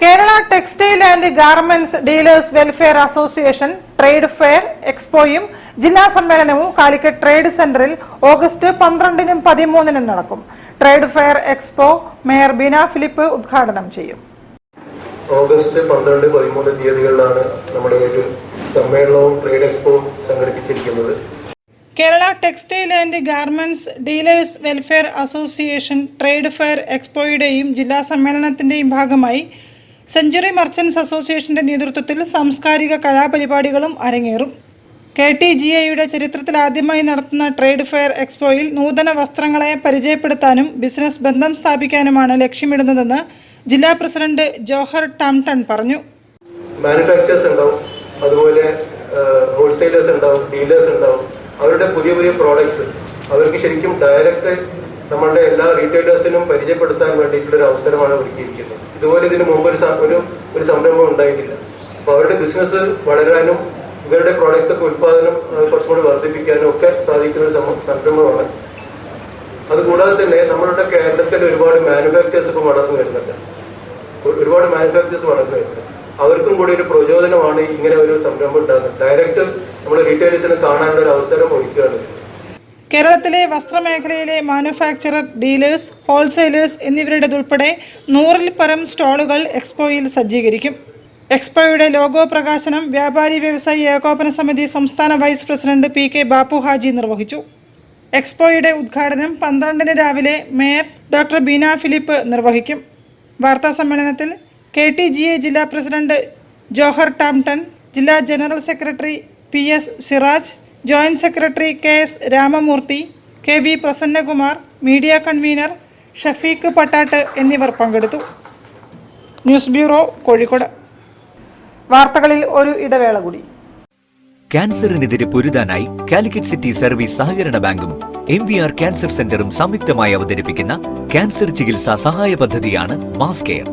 Kerala textile and garments dealers welfare association trade fair എക്സ്പോയും ജില്ലാ സമ്മേളനവും കാലിക്കറ്റ് ട്രേഡ് സെന്ററിൽ ഓഗസ്റ്റ് 12-നും 13-നും നടക്കും. Trade fair expo mayor Beena Philip ഉദ്ഘാടനം ചെയ്യും. ഓഗസ്റ്റ് 12-13 തീയതികളിലാണ് നമ്മുടെ ഒരു സമ്മേളനവും ട്രേഡ് എക്സ്പോയും സംഘടിപ്പിച്ചിരിക്കുന്നത്. Kerala textile and garments dealers welfare association trade fair എക്സ്പോയുടെയും ജില്ലാ സമ്മേളനത്തിന്റെയും ഭാഗമായി സെഞ്ചുറി മർച്ചന്റ്സ് അസോസിയേഷന്റെ നേതൃത്വത്തിൽ സാംസ്കാരിക കലാപരിപാടികളും അരങ്ങേറും. KTGA ചരിത്രത്തിൽ ആദ്യമായി നടത്തുന്ന ട്രേഡ് ഫെയർ എക്സ്പോയിൽ നൂതന വസ്ത്രങ്ങളെ പരിചയപ്പെടുത്താനും ബിസിനസ് ബന്ധം സ്ഥാപിക്കാനുമാണ് ലക്ഷ്യമിടുന്നതെന്ന് ജില്ലാ പ്രസിഡന്റ് ജോഹർ ടാംടൺ പറഞ്ഞു. മാനുഫാക്ചേഴ്സ് ഉണ്ടാവും, അതുപോലെ ഹോൾസെയിലേഴ്സ് ഉണ്ടാവും, ഡീലേഴ്സ് ഉണ്ടാവും. അവരുടെ പുതിയ പുതിയ പ്രോഡക്ട്സ് അവർക്ക് ശരിക്കും ഡയറക്റ്റ് നമ്മളുടെ എല്ലാ റീറ്റെയിലേഴ്സിനും പരിചയപ്പെടുത്താൻ വേണ്ടിയിട്ടുള്ള ഒരു അവസരമാണ് ഒരുക്കിയിരിക്കുന്നത്. ഇതുപോലെ ഇതിനു മുമ്പ് ഒരു സംരംഭം ഉണ്ടായിട്ടില്ല. അപ്പോൾ അവരുടെ ബിസിനസ് വളരാനും ഇവരുടെ പ്രോഡക്ട്സ് ഒക്കെ ഉൽപ്പാദനം കുറച്ചുകൂടി വർദ്ധിപ്പിക്കാനും ഒക്കെ സാധിക്കുന്ന ഒരു സംരംഭമാണ്. അതുകൂടാതെ തന്നെ നമ്മളുടെ കേരളത്തിൽ ഒരുപാട് മാനുഫാക്ചേഴ്സ് ഇപ്പോൾ വളർന്നു വരുന്നുണ്ട്. അവർക്കും കൂടി ഒരു പ്രചോദനമാണ് ഇങ്ങനെ ഒരു സംരംഭം ഉണ്ടാകുന്നത്. ഡയറക്റ്റ് നമ്മൾ റീറ്റെയിലേഴ്സിന് കാണാനുള്ള ഒരു അവസരം ഒരുക്കുകയാണ്. കേരളത്തിലെ വസ്ത്രമേഖലയിലെ മാനുഫാക്ചറർ, ഡീലേഴ്സ്, ഹോൾസെയിലേഴ്സ് എന്നിവരുടേതുൾപ്പെടെ 100-ൽ പരം സ്റ്റാളുകൾ എക്സ്പോയിൽ സജ്ജീകരിക്കും. എക്സ്പോയുടെ ലോഗോ പ്രകാശനം വ്യാപാരി വ്യവസായി ഏകോപന സമിതി സംസ്ഥാന vice president PK Bappu Haji നിർവഹിച്ചു. എക്സ്പോയുടെ ഉദ്ഘാടനം 12-ന് രാവിലെ മേയർ ഡോക്ടർ ബീന ഫിലിപ്പ് നിർവഹിക്കും. വാർത്താ സമ്മേളനത്തിൽ KTGA ജില്ലാ പ്രസിഡന്റ് ജോഹർ ടാംടൺ, ജില്ലാ general secretary PS Siraj, joint secretary KS Ramamurthy, KV Prasannakumar, media convener Shafeeq Pattat എന്നിവർ പങ്കെടുത്തു. News bureau, Kozhikode. വാർത്തകളിൽ ഒരു ഇടവേള കൂടി. ക്യാൻസറിനെതിരെ പൊരുതാനായി കാലിക്കറ്റ് സിറ്റി സർവീസ് സഹകരണ ബാങ്കും MVR ക്യാൻസർ സെന്ററും സംയുക്തമായി അവതരിപ്പിക്കുന്ന ക്യാൻസർ ചികിത്സാ സഹായ പദ്ധതിയാണ് മാസ് കെയർ.